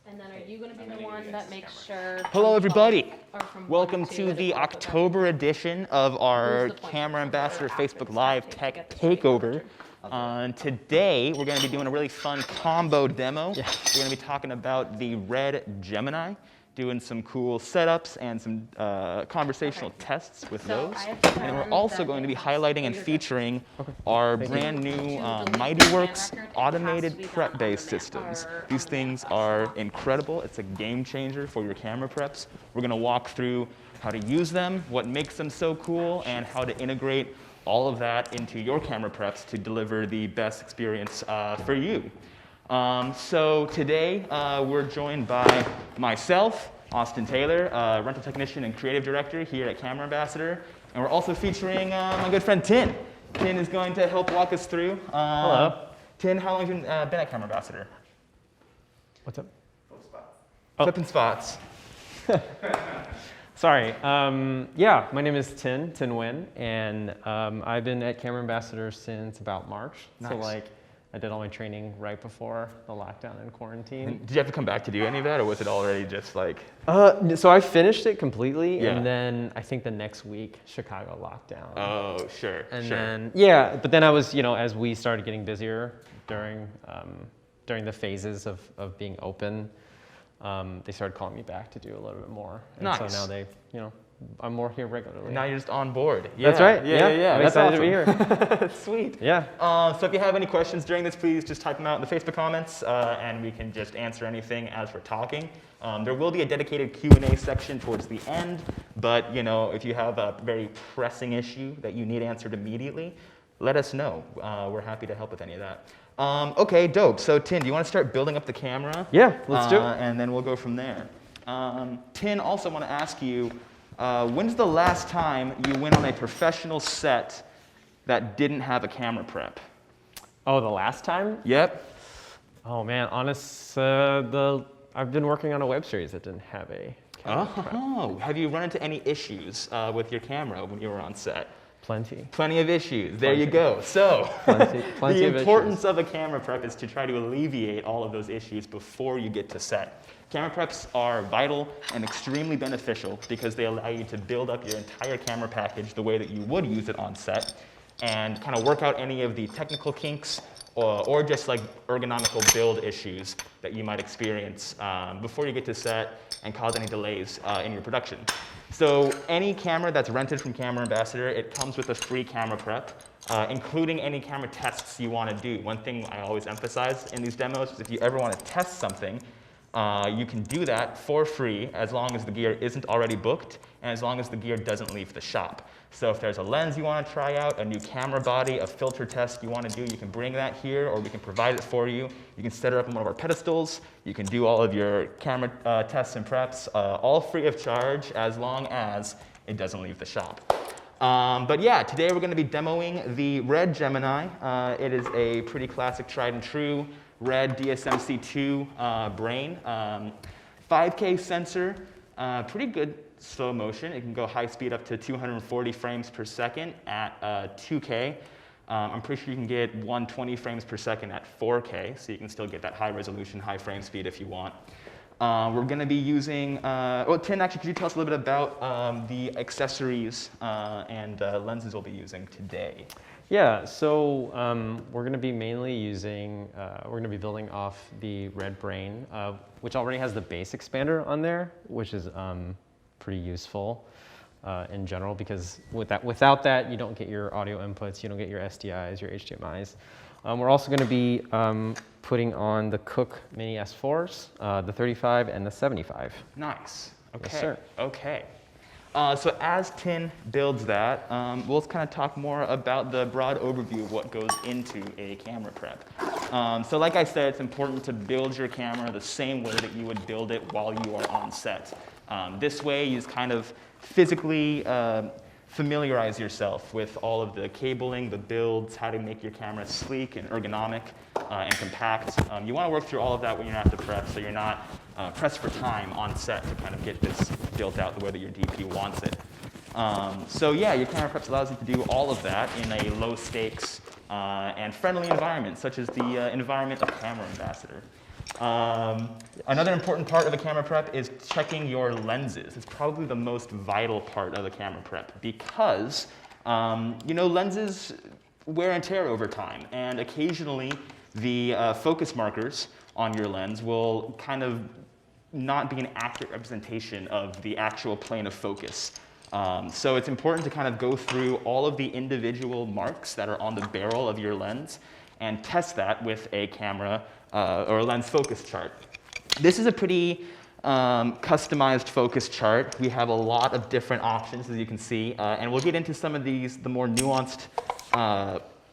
And then are you going to be the one that makes sure? Hello, everybody. Welcome to to the October edition of our Camera Ambassador Facebook Live Tech Takeover. Today, we're going to be doing a really fun combo demo. We're going to be talking about the Red Gemini, doing some cool setups and some conversational tests with those. And we're also going to be highlighting and featuring our brand new Mytworks automated prep-based systems. These things are incredible. It's a game changer for your camera preps. We're going to walk through how to use them, what makes them so cool, and how to integrate all of that into your camera preps to deliver the best experience for you. So today, we're joined by myself, Austin Taylor, rental technician and creative director here at Camera Ambassador. And we're also featuring my good friend Tin. Tin is going to help walk us through. Hello. Tin, how long have you been at Camera Ambassador? What's up? Flipping spots. Sorry. Yeah, my name is Tin Nguyen, and I've been at Camera Ambassador since about March. Nice. So I did all my training right before the lockdown and quarantine. Did you have to come back to do any of that, or was it already just like? So I finished it completely, Yeah. and then I think the next week Chicago locked down. Oh, sure. And sure. then but then I was, as we started getting busier during the phases of being open, they started calling me back to do a little bit more. And Nice. So now I'm more here regularly. Now you're just on board. Yeah. That's right. Yeah. I'm That's excited awesome. to be here. Sweet. Yeah. So if you have any questions during this, please just type them out in the Facebook comments, and we can just answer anything as we're talking. There will be a dedicated Q&A section towards the end, but if you have a very pressing issue that you need answered immediately, let us know. We're happy to help with any of that. Okay, dope. So Tin, do you want to start building up the camera? Yeah, let's do it. And then we'll go from there. Tin, also want to ask you, when's the last time you went on a professional set that didn't have a camera prep? Oh, the last time? Yep. Oh man, I've been working on a web series that didn't have a camera prep. Oh, have you run into any issues with your camera when you were on set? Plenty. Plenty of issues. There you go. So, Plenty the of importance of a camera prep is to try to alleviate all of those issues before you get to set. Camera preps are vital and extremely beneficial because they allow you to build up your entire camera package the way that you would use it on set and kind of work out any of the technical kinks or just like ergonomical build issues that you might experience before you get to set and cause any delays in your production. So any camera that's rented from Camera Ambassador, it comes with a free camera prep, including any camera tests you want to do. One thing I always emphasize in these demos is if you ever want to test something, you can do that for free as long as the gear isn't already booked and as long as the gear doesn't leave the shop. So if there's a lens you want to try out, a new camera body, a filter test you want to do, you can bring that here or we can provide it for you. You can set it up on one of our pedestals. You can do all of your camera tests and preps, all free of charge as long as it doesn't leave the shop. But yeah, today we're going to be demoing the Red Gemini. It is a pretty classic tried and true Red DSMC2 brain. 5K sensor, pretty good slow motion. It can go high speed up to 240 frames per second at 2K. I'm pretty sure you can get 120 frames per second at 4K, so you can still get that high resolution, high frame speed if you want. We're going to be using, Tin, actually, could you tell us a little bit about the accessories and lenses we'll be using today? Yeah, so we're going to be mainly we're going to be building off the Red Brain, which already has the base expander on there, which is pretty useful in general because without that, you don't get your audio inputs, you don't get your SDIs, your HDMIs. We're also going to be putting on the Cook Mini S4s, the 35 and the 75. Nice. Okay. Yes, sir. Okay. So as Tin builds that, we'll kind of talk more about the broad overview of what goes into a camera prep. So like I said, it's important to build your camera the same way that you would build it while you are on set. This way, you just kind of physically familiarize yourself with all of the cabling, the builds, how to make your camera sleek and ergonomic and compact. You want to work through all of that when you're not at the prep, so you're not pressed for time on set to kind of get this built out the way that your DP wants it. So yeah, your camera preps allows you to do all of that in a low stakes and friendly environment, such as the environment of Camera Ambassador. Another important part of a camera prep is checking your lenses. It's probably the most vital part of a camera prep because, lenses wear and tear over time, and occasionally the focus markers on your lens will kind of not be an accurate representation of the actual plane of focus. So it's important to kind of go through all of the individual marks that are on the barrel of your lens and test that with a camera or a lens focus chart. This is a pretty customized focus chart. We have a lot of different options, as you can see, and we'll get into some of these, the more nuanced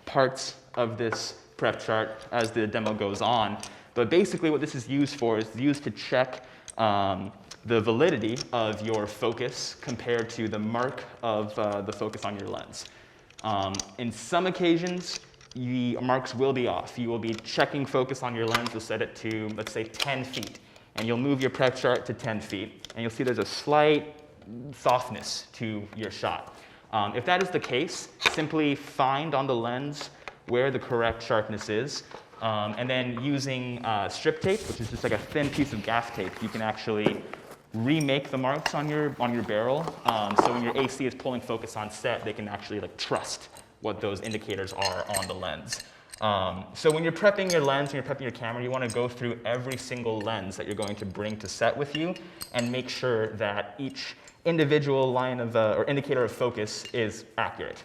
parts of this prep chart as the demo goes on. But basically what this is used for is used to check the validity of your focus compared to the mark of the focus on your lens. In some occasions, the marks will be off. You will be checking focus on your lens. You'll set it to, let's say, 10 feet. And you'll move your prep chart to 10 feet. And you'll see there's a slight softness to your shot. If that is the case, simply find on the lens where the correct sharpness is. And then using strip tape, which is just like a thin piece of gaff tape, you can actually remake the marks on your barrel. So when your AC is pulling focus on set, they can actually trust what those indicators are on the lens. So when you're prepping your lens, when you're prepping your camera, you want to go through every single lens that you're going to bring to set with you and make sure that each individual line of or indicator of focus is accurate.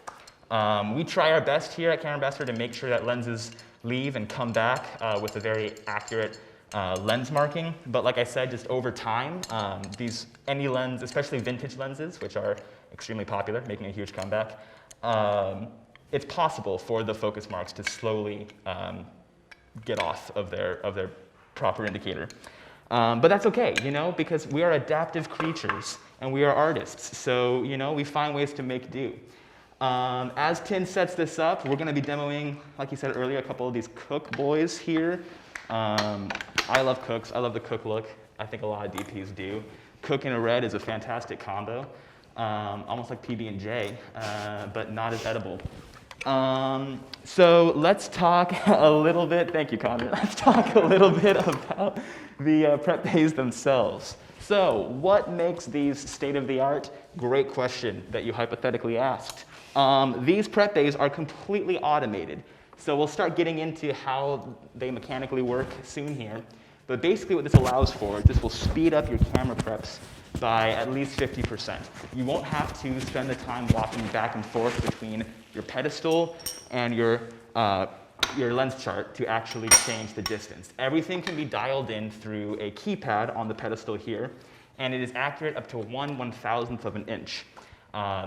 We try our best here at Camera Ambassador to make sure that lenses leave and come back with a very accurate lens marking. But like I said, just over time, any lens, especially vintage lenses, which are extremely popular, making a huge comeback, it's possible for the focus marks to slowly get off of their proper indicator. But that's okay, because we are adaptive creatures and we are artists. So, we find ways to make do. As Tin sets this up, we're going to be demoing, like you said earlier, a couple of these Cook boys here. I love Cooks. I love the Cook look. I think a lot of DPs do. Cook in a red is a fantastic combo. Almost like PB&J, but not as edible. So let's talk a little bit, thank you, Connor. Let's talk a little bit about the prep bays themselves. So what makes these state-of-the-art? Great question that you hypothetically asked. These prep bays are completely automated. So we'll start getting into how they mechanically work soon here. But basically what this allows for is this will speed up your camera preps by at least 50%. You won't have to spend the time walking back and forth between your pedestal and your lens chart to actually change the distance. Everything can be dialed in through a keypad on the pedestal here, and it is accurate up to 1/1000th of an inch.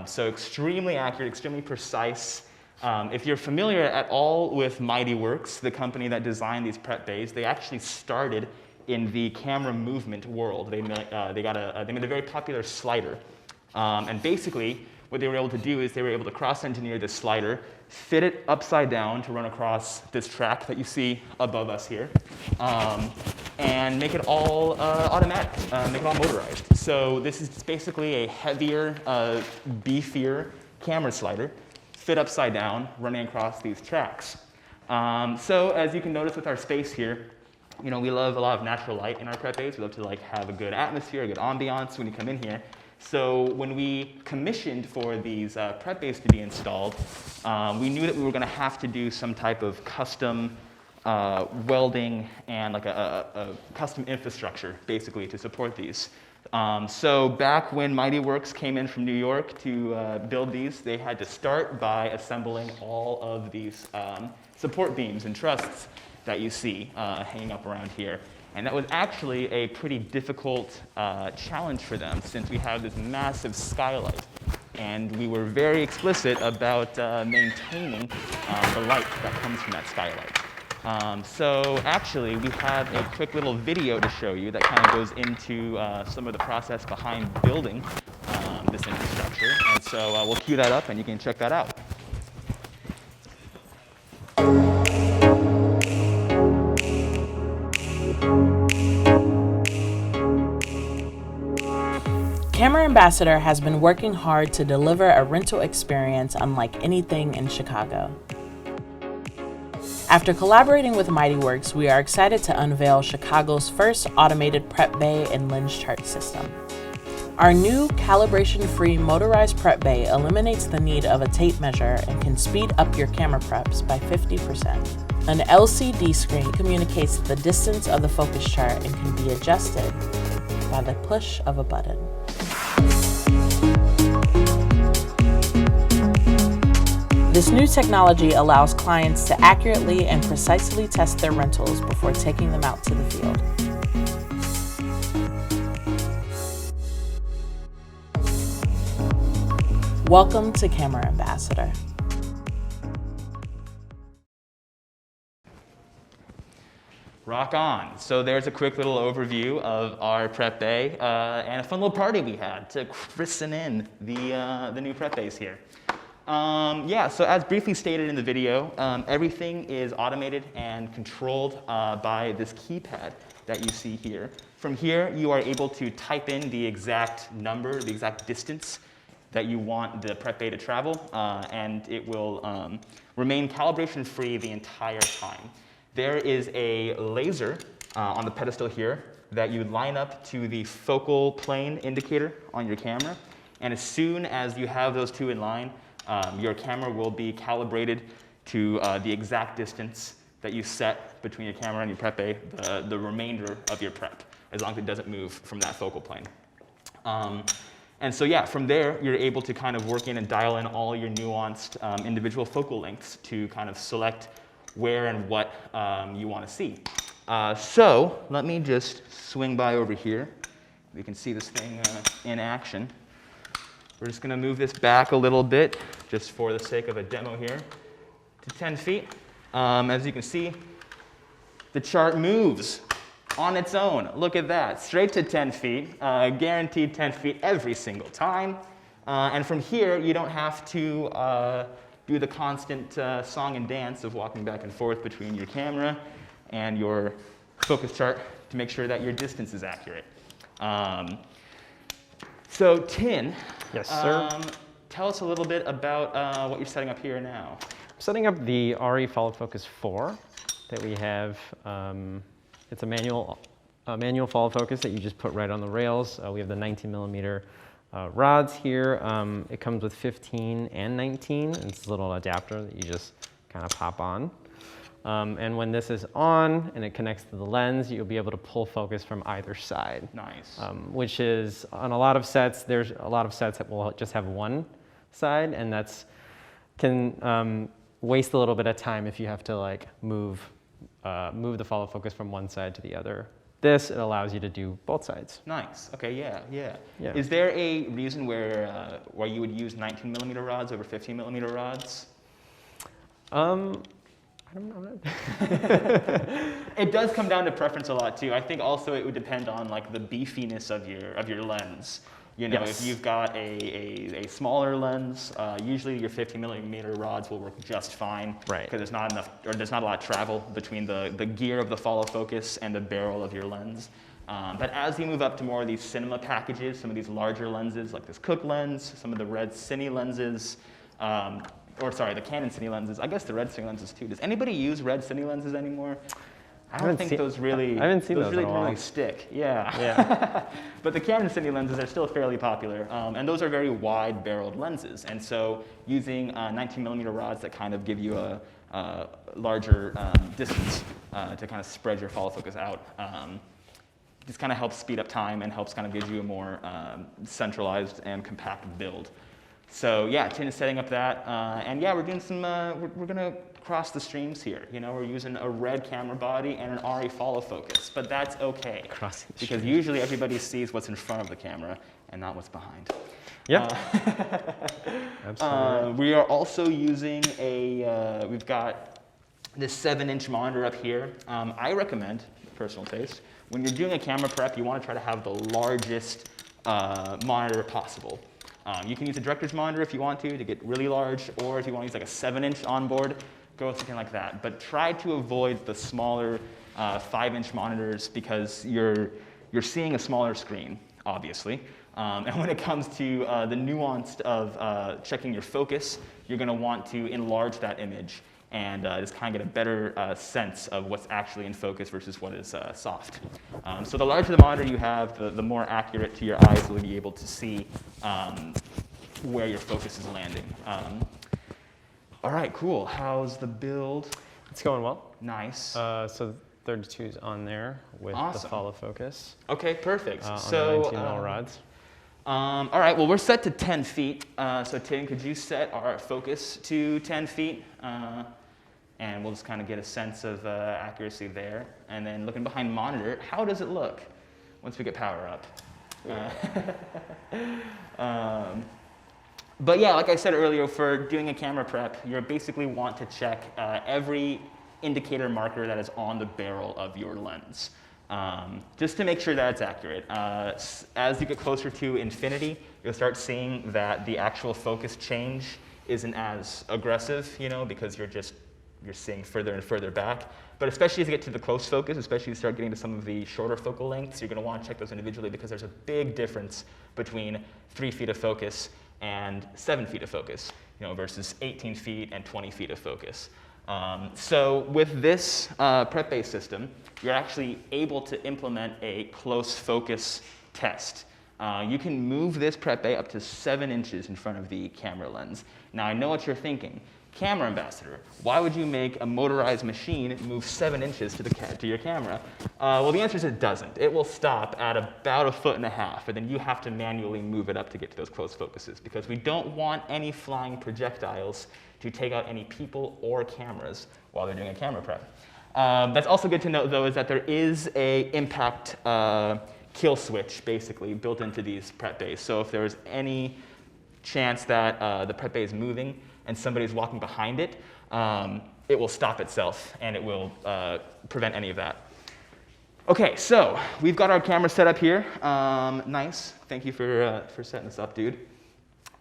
So extremely accurate, extremely precise. If you're familiar at all with Mytworks, the company that designed these prep bays, they actually started in the camera movement world. They made a very popular slider. And basically, what they were able to do is they were able to cross-engineer this slider, fit it upside down to run across this track that you see above us here, and make it all automatic, make it all motorized. So this is basically a heavier, beefier camera slider, fit upside down, running across these tracks. So as you can notice with our space here, we love a lot of natural light in our prep bays. We love to have a good atmosphere, a good ambiance when you come in here. So when we commissioned for these prep bays to be installed, we knew that we were going to have to do some type of custom welding and a custom infrastructure, basically, to support these. So back when Mytworks came in from New York to build these, they had to start by assembling all of these support beams and trusses that you see hanging up around here. And that was actually a pretty difficult challenge for them, since we have this massive skylight. And we were very explicit about maintaining the light that comes from that skylight. So actually, we have a quick little video to show you that kind of goes into some of the process behind building this infrastructure. And so we'll cue that up, and you can check that out. Camera Ambassador has been working hard to deliver a rental experience unlike anything in Chicago. After collaborating with Mytworks, we are excited to unveil Chicago's first automated prep bay and lens chart system. Our new calibration-free motorized prep bay eliminates the need of a tape measure and can speed up your camera preps by 50%. An LCD screen communicates the distance of the focus chart and can be adjusted by the push of a button. This new technology allows clients to accurately and precisely test their rentals before taking them out to the field. Welcome to Camera Ambassador. Rock on. So there's a quick little overview of our prep bay and a fun little party we had to christen in the new prep bays here. Yeah, so as briefly stated in the video, everything is automated and controlled by this keypad that you see here. From here, you are able to type in the exact number, the exact distance that you want the prep bay to travel, and it will remain calibration free the entire time. There is a laser on the pedestal here that you line up to the focal plane indicator on your camera, and as soon as you have those two in line, your camera will be calibrated to the exact distance that you set between your camera and your prep bay, the remainder of your prep, as long as it doesn't move from that focal plane. And so yeah, from there, you're able to kind of work in and dial in all your nuanced individual focal lengths to kind of select where and what you want to see. So let me just swing by over here. You can see this thing in action. We're just going to move this back a little bit, just for the sake of a demo here, to 10 feet. As you can see, the chart moves on its own. Look at that, straight to 10 feet, guaranteed 10 feet every single time. And from here, you don't have to do the constant song and dance of walking back and forth between your camera and your focus chart to make sure that your distance is accurate. So Tin, Yes, sir. Tell us a little bit about what you're setting up here now. I'm setting up the RE Follow Focus 4 that we have. It's a manual follow focus that you just put right on the rails. We have the 19mm rods here. It comes with 15 and 19. And it's a little adapter that you just kind of pop on. And when this is on and it connects to the lens, you'll be able to pull focus from either side. Nice. Which is, on a lot of sets, there's a lot of sets that will just have one side, and can waste a little bit of time if you have to like move the follow focus from one side to the other. This, it allows you to do both sides. Nice. Okay. Yeah. Yeah. Is there a reason where you would use 19mm rods over 15mm rods? I don't know. It does come down to preference a lot too. I think also it would depend on like the beefiness of your lens. You know, Yes. if you've got a smaller lens, usually your 15mm rods will work just fine. Right. Because there's not enough, or there's not a lot of travel between the gear of the follow focus and the barrel of your lens. But as you move up to more of these cinema packages, some of these larger lenses, like this Cook lens, some of the Red Cine lenses, the Canon Cine lenses. I guess the Red Cine lenses too. Does anybody use Red Cine lenses anymore? I don't think those really. I haven't seen those really in a while. really stick. Yeah. Yeah. But the Canon Cine lenses are still fairly popular, and those are very wide-barreled lenses. And so using 19mm rods that kind of give you a larger distance to kind of spread your follow focus out. Just kind of helps speed up time and helps kind of give you a more centralized and compact build. So yeah, Tin is setting up that, and yeah, we're doing some. We're gonna cross the streams here. You know, we're using a red camera body and an RE follow focus, but that's okay because usually everybody sees what's in front of the camera and not what's behind. Yeah. Absolutely. We are also using we've got this 7-inch monitor up here. I recommend, personal taste, when you're doing a camera prep, you want to try to have the largest monitor possible. You can use a director's monitor if you want to get really large, or if you want to use like a 7-inch onboard, go with something like that. But try to avoid the smaller 5-inch monitors because you're seeing a smaller screen, obviously. And when it comes to the nuance of checking your focus, you're going to want to enlarge that image and just kind of get a better sense of what's actually in focus versus what is soft. So the larger the monitor you have, the more accurate to your eyes will be able to see where your focus is landing. All right, cool. How's the build? It's going well. Nice. So 32's on there with Awesome. the follow focus. Okay, perfect. On So, the 19 mil rods. all right, well, we're set to 10 feet. So Tim, could you set our focus to 10 feet? And we'll just kind of get a sense of accuracy there. And then looking behind monitor, how does it look once we get power up? But yeah, like I said earlier, for doing a camera prep, you basically want to check every indicator marker that is on the barrel of your lens, just to make sure that it's accurate. As you get closer to infinity, you'll start seeing that the actual focus change isn't as aggressive, because you're seeing further and further back. But especially as you get to the close focus, especially as you start getting to some of the shorter focal lengths, you're going to want to check those individually because there's a big difference between 3 feet of focus and 7 feet of focus, versus 18 feet and 20 feet of focus. So with this prep-based system, you're actually able to implement a close focus test. You can move this prep bay up to 7 inches in front of the camera lens. Now I know what you're thinking. Camera ambassador, why would you make a motorized machine move 7 inches to your camera? Well, the answer is it doesn't. It will stop at about 1.5 feet, and then you have to manually move it up to get to those close focuses because we don't want any flying projectiles to take out any people or cameras while they're doing a camera prep. That's also good to note, though, is that there is a impact kill switch, basically, built into these prep bays. So if there's any chance that the prep bay is moving and somebody's walking behind it, it will stop itself, and it will prevent any of that. Okay, so we've got our camera set up here. Nice. Thank you for setting this up, dude.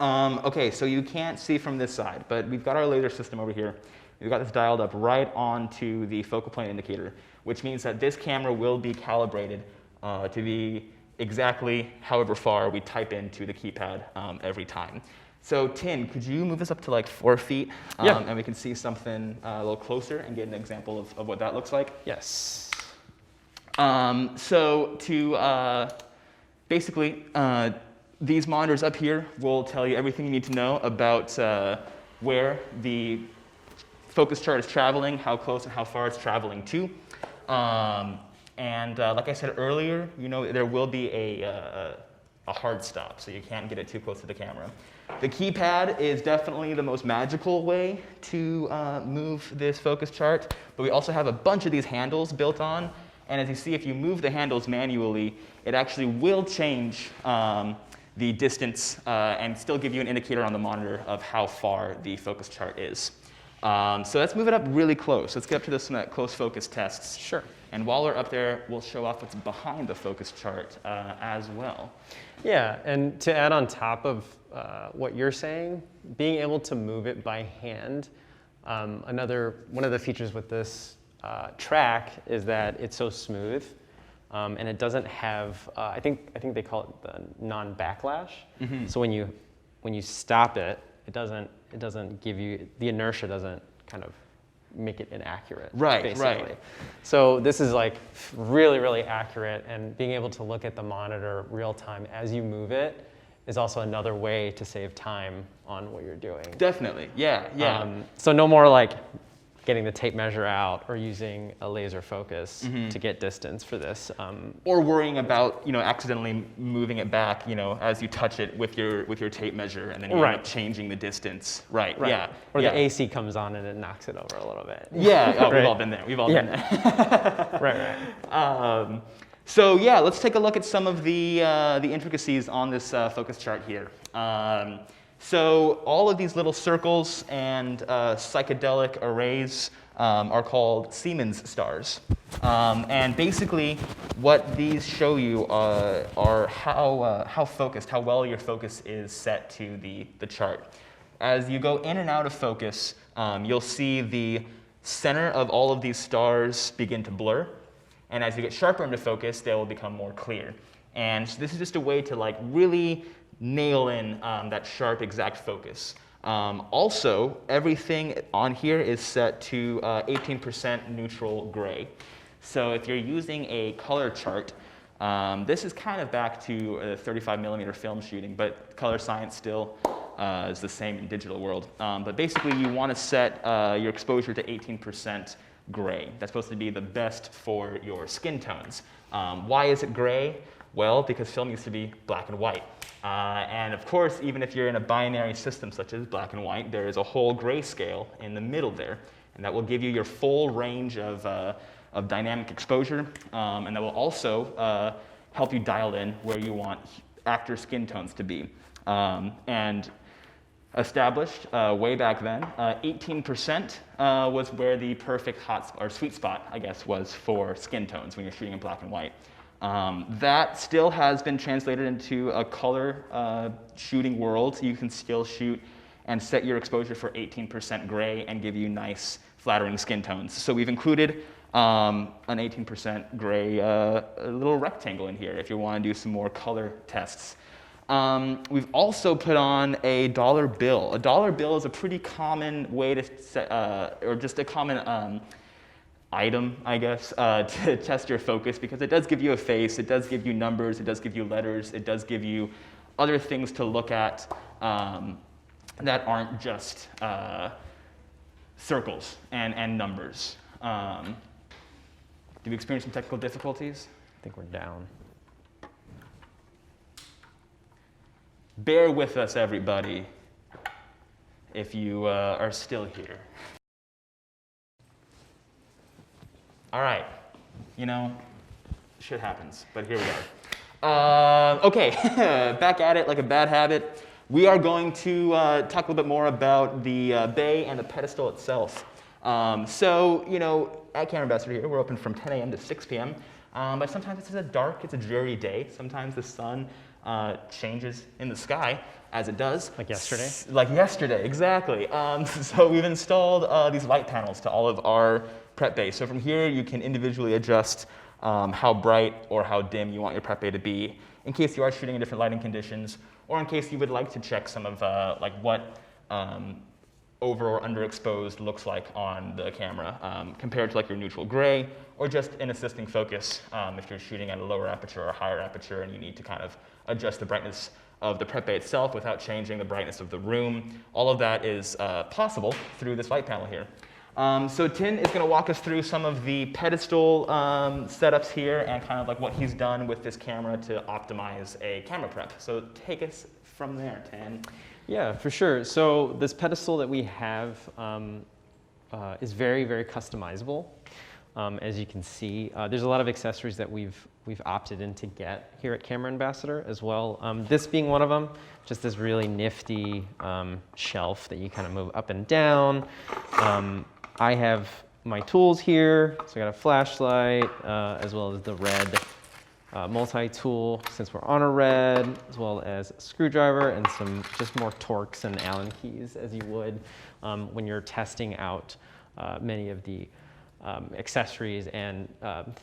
Okay, so you can't see from this side, but we've got our laser system over here. We've got this dialed up right onto the focal point indicator, which means that this camera will be calibrated to be exactly however far we type into the keypad every time. So Tim, could you move this up to like 4 feet? Yeah. And we can see something a little closer and get an example of what that looks like? Yes. So to basically, these monitors up here will tell you everything you need to know about where the focus chart is traveling, how close and how far it's traveling to. And like I said earlier, there will be a hard stop, so you can't get it too close to the camera. The keypad is definitely the most magical way to move this focus chart, but we also have a bunch of these handles built on, and as you see, if you move the handles manually, it actually will change the distance and still give you an indicator on the monitor of how far the focus chart is. So let's move it up really close. Let's get up to some close focus tests. Sure. And while we're up there, we'll show off what's behind the focus chart as well. Yeah, and to add on top of what you're saying, being able to move it by hand, one of the features with this track is that it's so smooth, and it doesn't have, I think they call it the non-backlash. Mm-hmm. So when you stop it, it doesn't give you, the inertia doesn't kind of make it inaccurate. Right, basically. right. So this is like really, really accurate, and being able to look at the monitor real time as you move it is also another way to save time on what you're doing. Definitely, yeah, yeah. So no more like getting the tape measure out or using a laser focus to get distance for this. Or worrying about accidentally moving it back as you touch it with your tape measure, and then you end up changing the distance. Right. Yeah. Or yeah. the AC comes on and it knocks it over a little bit. Yeah. Oh, Right. We've all been there. We've all been there. Right. So yeah, let's take a look at some of the intricacies on this focus chart here. So all of these little circles and psychedelic arrays are called Siemens stars. And basically what these show you are how focused, how well your focus is set to the chart. As you go in and out of focus, you'll see the center of all of these stars begin to blur. And as you get sharper into focus, they will become more clear. And so this is just a way to like really nail in that sharp, exact focus. Also, everything on here is set to 18% neutral gray. So if you're using a color chart, this is kind of back to 35mm film shooting, but color science still is the same in digital world. But basically, you want to set your exposure to 18% gray. That's supposed to be the best for your skin tones. Why is it gray? Well, because film used to be black and white. And of course, even if you're in a binary system such as black and white, there is a whole grayscale in the middle there. And that will give you your full range of dynamic exposure. And that will also help you dial in where you want actor skin tones to be. And established way back then, 18% was where the perfect or sweet spot, I guess, was for skin tones when you're shooting in black and white. That still has been translated into a color shooting world. You can still shoot and set your exposure for 18% gray and give you nice, flattering skin tones. So we've included an 18% gray little rectangle in here if you want to do some more color tests. We've also put on a dollar bill. A dollar bill is a pretty common way to set, or just a common item, I guess, to test your focus, because it does give you a face, it does give you numbers, it does give you letters, it does give you other things to look at that aren't just circles and numbers. Did we experience some technical difficulties? I think we're down. Bear with us, everybody, if you are still here. All right, you know, shit happens, but here we are. Okay, back at it like a bad habit. We are going to talk a little bit more about the bay and the pedestal itself. So, you know, at Camera Ambassador here, we're open from 10 a.m. to 6 p.m. But sometimes it's a dreary day. Sometimes the sun changes in the sky, as it does. Like yesterday? Like yesterday, exactly. So we've installed these light panels to all of our prep bay. So from here, you can individually adjust how bright or how dim you want your prep bay to be, in case you are shooting in different lighting conditions, or in case you would like to check some of like what over or underexposed looks like on the camera compared to like your neutral gray, or just in assisting focus if you're shooting at a lower aperture or a higher aperture and you need to kind of adjust the brightness of the prep bay itself without changing the brightness of the room. All of that is possible through this light panel here. So Tin is going to walk us through some of the pedestal setups here and kind of like what he's done with this camera to optimize a camera prep. So take us from there, Tin. Yeah, for sure. So this pedestal that we have is very, very customizable. As you can see, there's a lot of accessories that we've opted in to get here at Camera Ambassador as well. This being one of them, just this really nifty shelf that you kind of move up and down. I have my tools here, so I got a flashlight as well as the red multi-tool, since we're on a red, as well as a screwdriver and some just more Torx and Allen keys, as you would when you're testing out many of the accessories and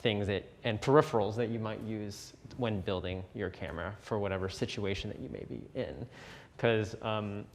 things and peripherals that you might use when building your camera for whatever situation that you may be in. Because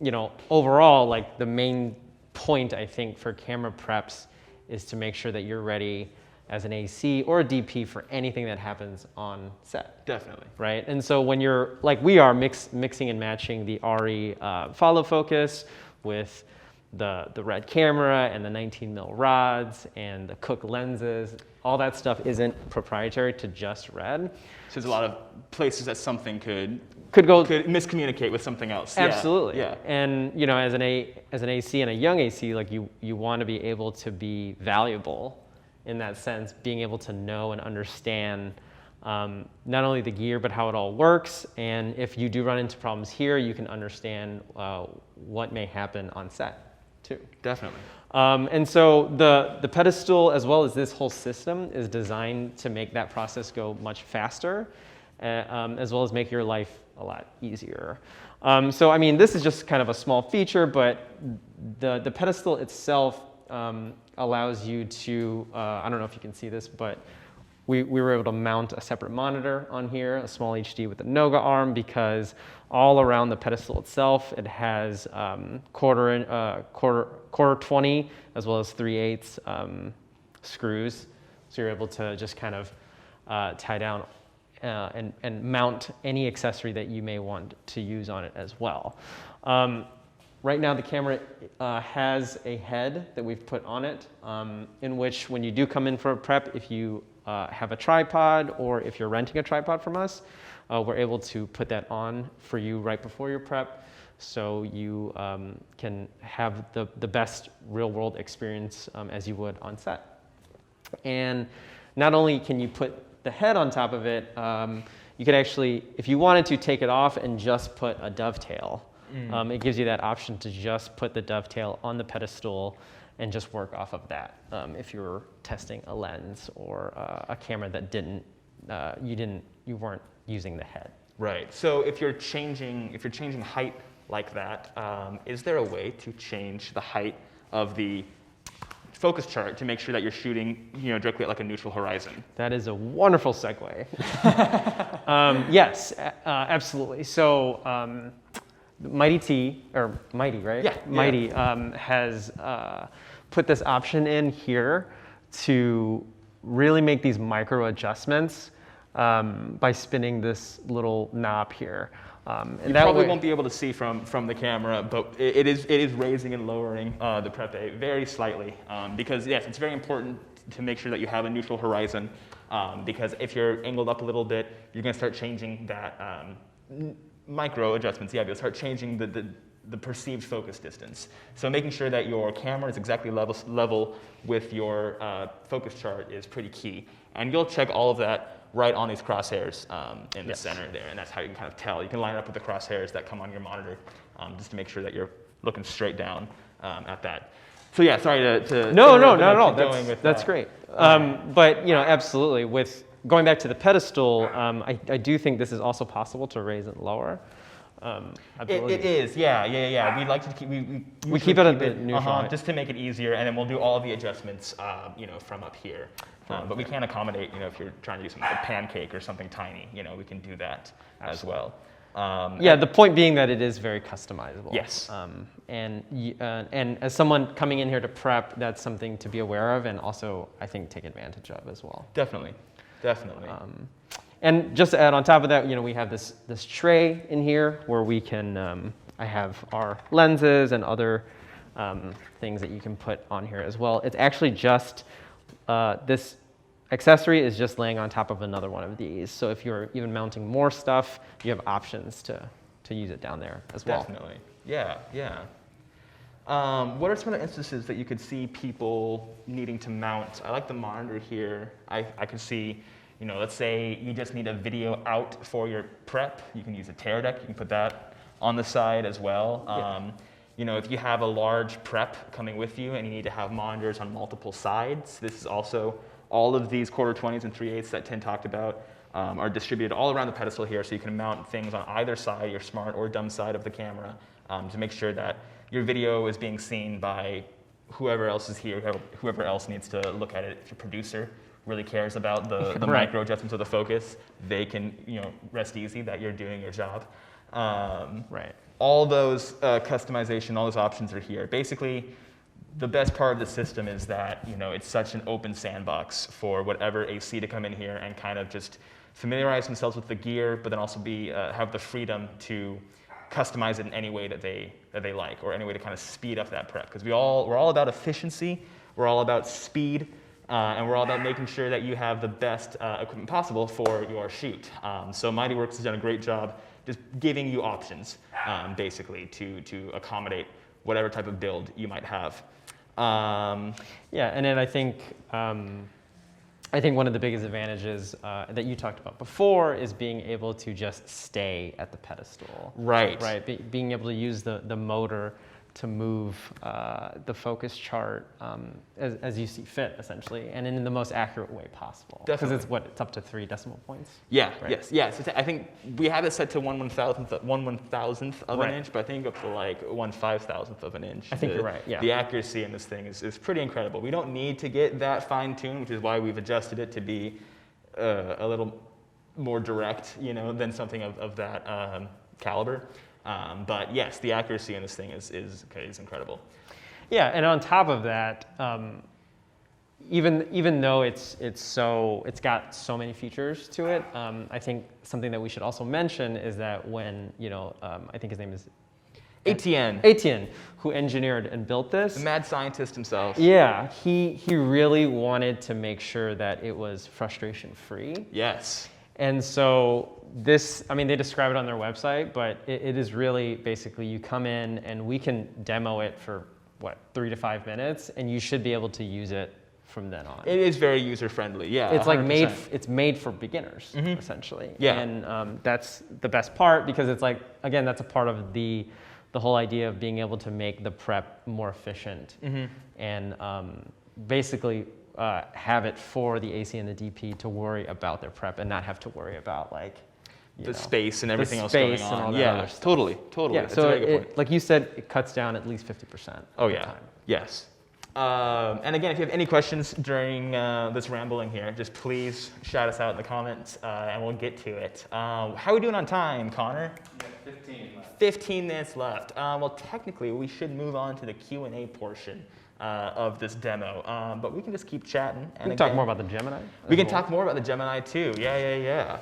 you know, overall, like the main point I think for camera preps is to make sure that you're ready as an AC or a DP for anything that happens on set. Definitely. Right? And so when you're, like we are, mixing and matching the ARRI follow focus with the red camera and the 19mm rods and the Cooke lenses, all that stuff isn't proprietary to just red. So there's a lot of places that something could miscommunicate with something else. Absolutely. Yeah. And you know, as an AC and a young AC, like you want to be able to be valuable in that sense, being able to know and understand not only the gear, but how it all works. And if you do run into problems here, you can understand what may happen on set too. Definitely. And so the pedestal, as well as this whole system, is designed to make that process go much faster, as well as make your life a lot easier. So I mean, this is just kind of a small feature, but the pedestal itself allows you to, I don't know if you can see this, but we were able to mount a separate monitor on here, a small HD with a Noga arm, because all around the pedestal itself, it has quarter 20 as well as 3/8 screws. So you're able to just kind of tie down and mount any accessory that you may want to use on it as well. Right now the camera has a head that we've put on it, in which when you do come in for a prep, if you have a tripod or if you're renting a tripod from us, we're able to put that on for you right before your prep, so you can have the best real world experience as you would on set. And not only can you put the head on top of it, you could actually, if you wanted to, take it off and just put a dovetail. It gives you that option to just put the dovetail on the pedestal and just work off of that. If you're testing a lens or a camera that you weren't using the head. Right. So if you're changing height like that, is there a way to change the height of the focus chart to make sure that you're shooting, directly at like a neutral horizon? That is a wonderful segue. Yes, absolutely. So Mighty, right? Yeah. Mighty has put this option in here to really make these micro adjustments by spinning this little knob here. And you probably won't be able to see from the camera, but it is raising and lowering the prep bay very slightly, because yes, it's very important to make sure that you have a neutral horizon, because if you're angled up a little bit, you're going to start changing that micro adjustments. Yeah, you'll start changing the perceived focus distance. So making sure that your camera is exactly level with your focus chart is pretty key, and you'll check all of that right on these crosshairs in the center there, and that's how you can kind of tell. You can line it up with the crosshairs that come on your monitor, just to make sure that you're looking straight down at that. So yeah, sorry to no, not at all. That's great. But absolutely. With going back to the pedestal, I do think this is also possible to raise and lower. It is, yeah. We like to keep we keep it a bit neutral, just to make it easier, and then we'll do all of the adjustments, from up here. But we can accommodate, if you're trying to do something like a pancake or something tiny, we can do that as well. The point being that it is very customizable. Yes. And as someone coming in here to prep, that's something to be aware of, and also I think take advantage of as well. Definitely. And just to add on top of that, we have this tray in here where we can, I have our lenses and other things that you can put on here as well. It's actually just, this accessory is just laying on top of another one of these. So if you're even mounting more stuff, you have options to use it down there as well. Definitely, yeah. What are some of the instances that you could see people needing to mount? I like the monitor here. I could see, let's say you just need a video out for your prep. You can use a tear deck. You can put that on the side as well. If you have a large prep coming with you and you need to have monitors on multiple sides, this is also, all of these quarter 20s and 3/8 that Tim talked about are distributed all around the pedestal here, so you can mount things on either side, your smart or dumb side of the camera, to make sure that your video is being seen by whoever else is here, whoever else needs to look at it. If your producer really cares about the micro adjustments of the focus, they can rest easy that you're doing your job. All those customization, all those options are here. Basically, the best part of the system is that it's such an open sandbox for whatever AC to come in here and kind of just familiarize themselves with the gear, but then also have the freedom to customize it in any way that they like, or any way to kind of speed up that prep. Because we're all about efficiency, we're all about speed, and we're all about making sure that you have the best equipment possible for your shoot. So Mytworks has done a great job just giving you options, basically, to accommodate whatever type of build you might have. And then I think one of the biggest advantages that you talked about before is being able to just stay at the pedestal. Right. Being able to use the motor to move the focus chart as you see fit, essentially, and in the most accurate way possible. Definitely. Because it's up to 3 decimal points. Yeah, right? yes. I think we have it set to 1/1000th of an inch, but I think up to like 1/5000th of an inch. I think you're right, yeah. The accuracy in this thing is pretty incredible. We don't need to get that fine-tuned, which is why we've adjusted it to be a little more direct, you know, than something of that caliber. But yes, the accuracy in this thing is incredible. Yeah, and on top of that, even though it's got so many features to it, I think something that we should also mention is that when, you know, I think his name is Etienne, who engineered and built this. The mad scientist himself. Yeah, he really wanted to make sure that it was frustration free. Yes. And so this, I mean, they describe it on their website, but it is really basically you come in and we can demo it for, what, 3 to 5 minutes, and you should be able to use it from then on. It is very user-friendly, yeah. It's 100%. like it's made for beginners, essentially. Yeah. And that's the best part, because it's like, again, that's a part of the whole idea of being able to make the prep more efficient and basically have it for the AC and the DP to worry about their prep and not have to worry about like the space and everything else going on. And all that yeah, other stuff. totally. Yeah, That's so a very good point. like you said, it cuts down at least 50%. Oh of the yeah, time. yes. And again, if you have any questions during this rambling here, just please shout us out in the comments and we'll get to it. How are we doing on time, Connor? 15 left. 15 minutes left. Well, technically, we should move on to the Q&A portion of this demo, but we can just keep chatting. And We can talk more about the Gemini. We can talk more about the Gemini too. Yeah.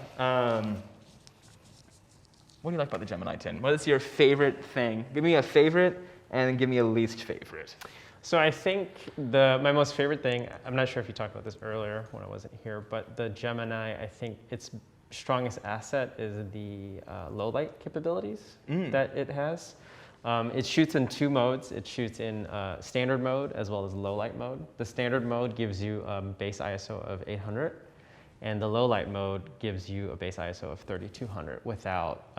What do you like about the Gemini 10? What is your favorite thing? Give me a favorite and then give me a least favorite. So I think my most favorite thing, I'm not sure if you talked about this earlier when I wasn't here, but the Gemini, I think its strongest asset is the low light capabilities that it has. It shoots in 2 modes. It shoots in standard mode as well as low light mode. The standard mode gives you base ISO of 800, and the low light mode gives you a base ISO of 3200 without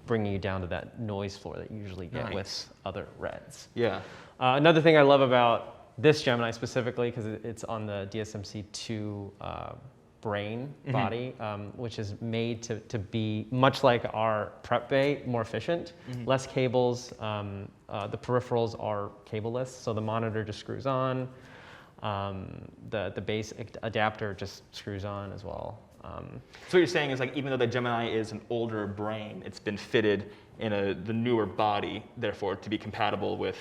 bringing you down to that noise floor that you usually get with other Reds. Yeah. Another thing I love about this Gemini specifically, because it's on the DSMC2 brain body, which is made to be much like our prep bay, more efficient, less cables. The peripherals are cableless, so the monitor just screws on. The base adapter just screws on as well. So what you're saying is, like, even though the Gemini is an older brain, it's been fitted in the newer body, therefore to be compatible with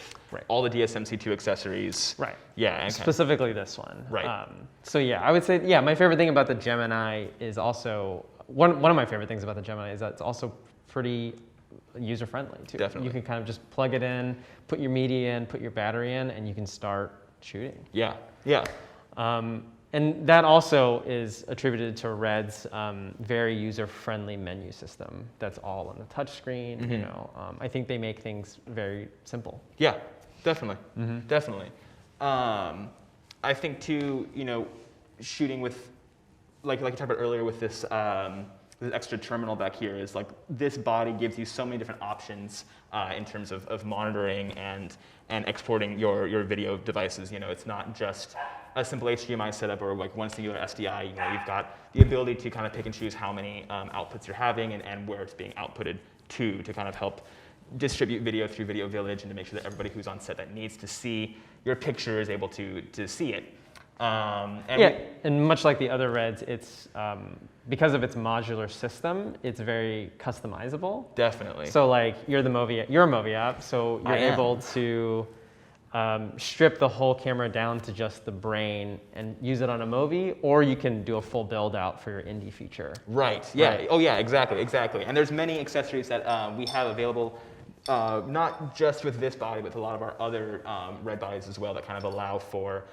all the DSMC2 accessories. Right. Yeah. Okay. Specifically this one. Right. So yeah, I would say, yeah, my favorite thing about the Gemini is also, one of my favorite things about the Gemini is that it's also pretty user-friendly too. Definitely. You can kind of just plug it in, put your media in, put your battery in, and you can start shooting. Yeah. And that also is attributed to Red's very user-friendly menu system. That's all on the touch screen. You know, I think they make things very simple. Yeah, definitely. Definitely. I think too, you know, shooting with, like you talked about earlier with this, this extra terminal back here, is like this body gives you so many different options in terms of monitoring and exporting your video devices. You know, it's not just a simple HDMI setup or like one singular SDI. You know, you've got the ability to kind of pick and choose how many outputs you're having and where it's being outputted to kind of help distribute video through Video Village and to make sure that everybody who's on set that needs to see your picture is able to see it. And much like the other Reds, it's because of its modular system, it's very customizable. Definitely. So like you're a Movi app, so you're able to strip the whole camera down to just the brain and use it on a Movi, or you can do a full build out for your indie feature. Right. Yeah. Right. Oh yeah. Exactly. And there's many accessories that we have available. Not just with this body, but with a lot of our other Red bodies as well, that kind of allow for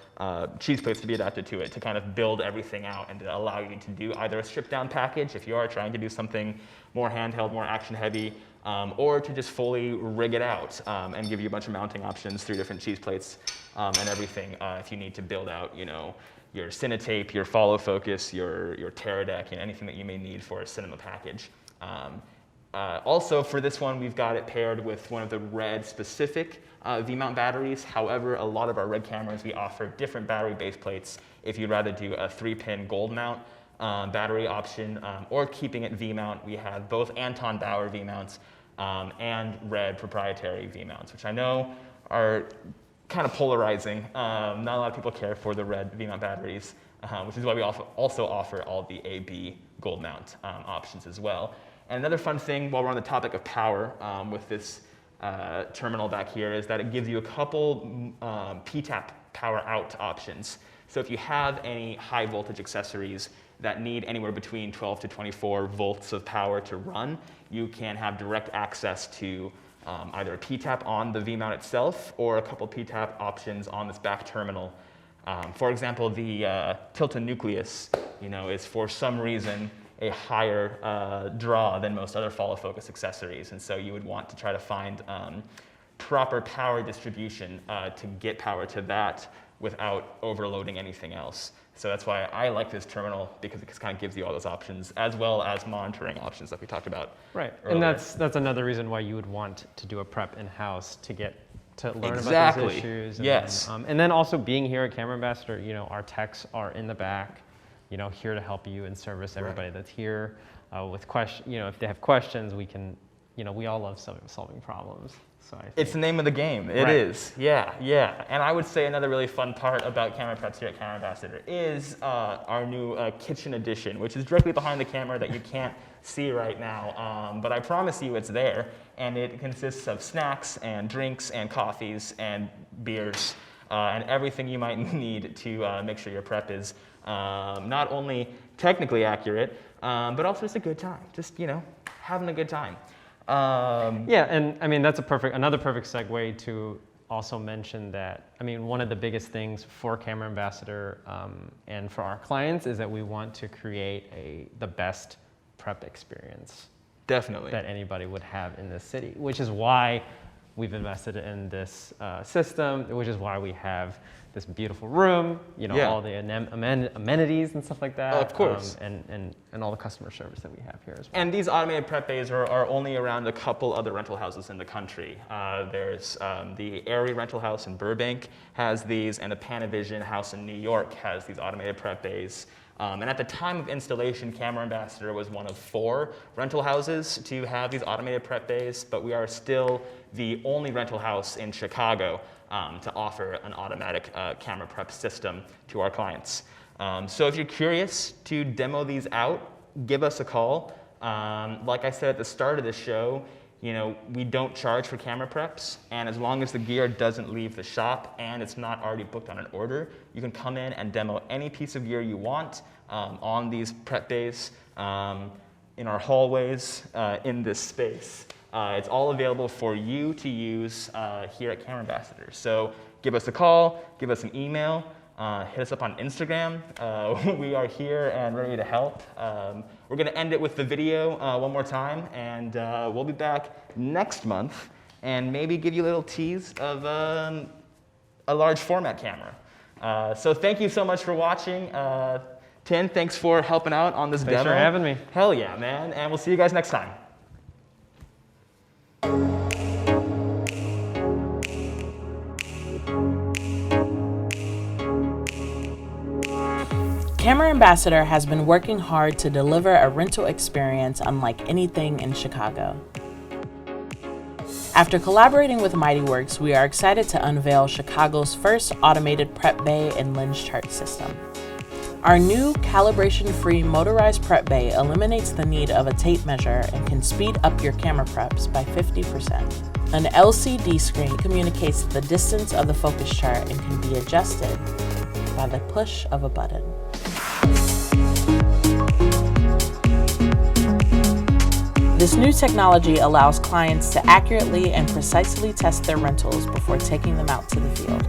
cheese plates to be adapted to it, to kind of build everything out and to allow you to do either a stripped down package if you are trying to do something more handheld, more action heavy, or to just fully rig it out and give you a bunch of mounting options through different cheese plates and everything if you need to build out, you know, your Cinetape, your follow focus, your Teradek, you know, anything that you may need for a cinema package. Also, for this one, we've got it paired with one of the Red specific V-mount batteries. However, a lot of our Red cameras, we offer different battery base plates if you'd rather do a 3-pin gold mount battery option or keeping it V-mount. We have both Anton Bauer V-mounts and Red proprietary V-mounts, which I know are kind of polarizing. Not a lot of people care for the Red V-mount batteries. which is why we also offer all the A/B gold mount options as well. And another fun thing while we're on the topic of power with this terminal back here is that it gives you a couple P-tap power out options. So if you have any high voltage accessories that need anywhere between 12 to 24 volts of power to run, you can have direct access to either a P-tap on the V-mount itself or a couple P-tap options on this back terminal. For example, the Tilta Nucleus, is for some reason a higher draw than most other follow focus accessories, and so you would want to try to find proper power distribution to get power to that without overloading anything else. So that's why I like this terminal, because it kind of gives you all those options, as well as monitoring options that we talked about. Right, earlier. and that's another reason why you would want to do a prep in-house to get to learn about Exactly. these issues. Yes. And then also being here at Camera Ambassador, our techs are in the back, here to help you and service everybody that's here with questions. If they have questions, we can, we all love solving problems. So I think It's the name of the game. It Right. is. Yeah. And I would say another really fun part about camera preps here at Camera Ambassador is our new kitchen edition, which is directly behind the camera that you can't see right now. But I promise you it's there. And it consists of snacks and drinks and coffees and beers and everything you might need to make sure your prep is not only technically accurate, but also just a good time. Just, having a good time. Yeah, and I mean, that's another perfect segue to also mention that, one of the biggest things for Camera Ambassador and for our clients is that we want to create the best prep experience Definitely. that anybody would have in this city, which is why we've invested in this system, which is why we have this beautiful room, Yeah. all the amenities and stuff like that. Of course. And all the customer service that we have here as well. And these automated prep bays are only around a couple other rental houses in the country. There's the Airy Rental House in Burbank has these, and the Panavision House in New York has these automated prep bays. And at the time of installation, Camera Ambassador was one of 4 rental houses to have these automated prep bays, but we are still the only rental house in Chicago to offer an automatic camera prep system to our clients. So if you're curious to demo these out, give us a call. Like I said at the start of the show, we don't charge for camera preps, and as long as the gear doesn't leave the shop and it's not already booked on an order, you can come in and demo any piece of gear you want on these prep bays, in our hallways, in this space. It's all available for you to use here at Camera Ambassador. So give us a call, give us an email, hit us up on Instagram. We are here and ready to help. We're going to end it with the video one more time, and we'll be back next month and maybe give you a little tease of a large format camera. So thank you so much for watching. Tin, thanks for helping out on this demo. Thanks for having me. Hell yeah, man. And we'll see you guys next time. Camera Ambassador has been working hard to deliver a rental experience unlike anything in Chicago. After collaborating with Mytworks, we are excited to unveil Chicago's first automated prep bay and lens chart system. Our new calibration-free motorized prep bay eliminates the need of a tape measure and can speed up your camera preps by 50%. An LCD screen communicates the distance of the focus chart and can be adjusted by the push of a button. This new technology allows clients to accurately and precisely test their rentals before taking them out to the field.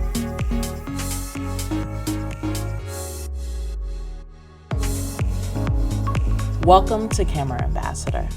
Welcome to Camera Ambassador.